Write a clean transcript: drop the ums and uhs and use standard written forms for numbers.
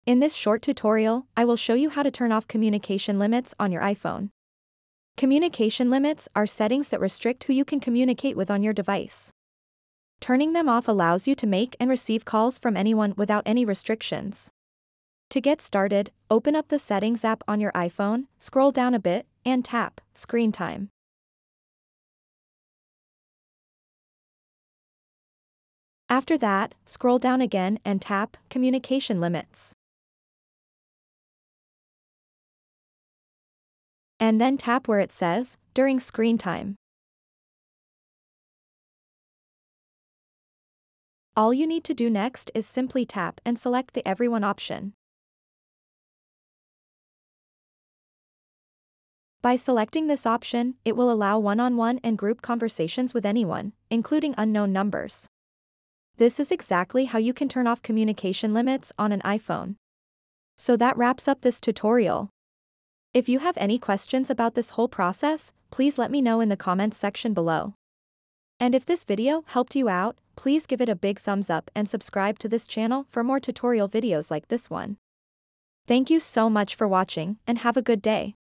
In this short tutorial, I will show you how to turn off communication limits on your iPhone. Communication limits are settings that restrict who you can communicate with on your device. Turning them off allows you to make and receive calls from anyone without any restrictions. To get started, open up the Settings app on your iPhone, scroll down a bit, and tap Screen Time. After that, scroll down again and tap Communication Limits. And then tap where it says, During Screen Time. All you need to do next is simply tap and select the Everyone option. By selecting this option, it will allow one-on-one and group conversations with anyone, including unknown numbers. This is exactly how you can turn off communication limits on an iPhone. So that wraps up this tutorial. If you have any questions about this whole process, please let me know in the comments section below. And if this video helped you out, please give it a big thumbs up and subscribe to this channel for more tutorial videos like this one. Thank you so much for watching and have a good day.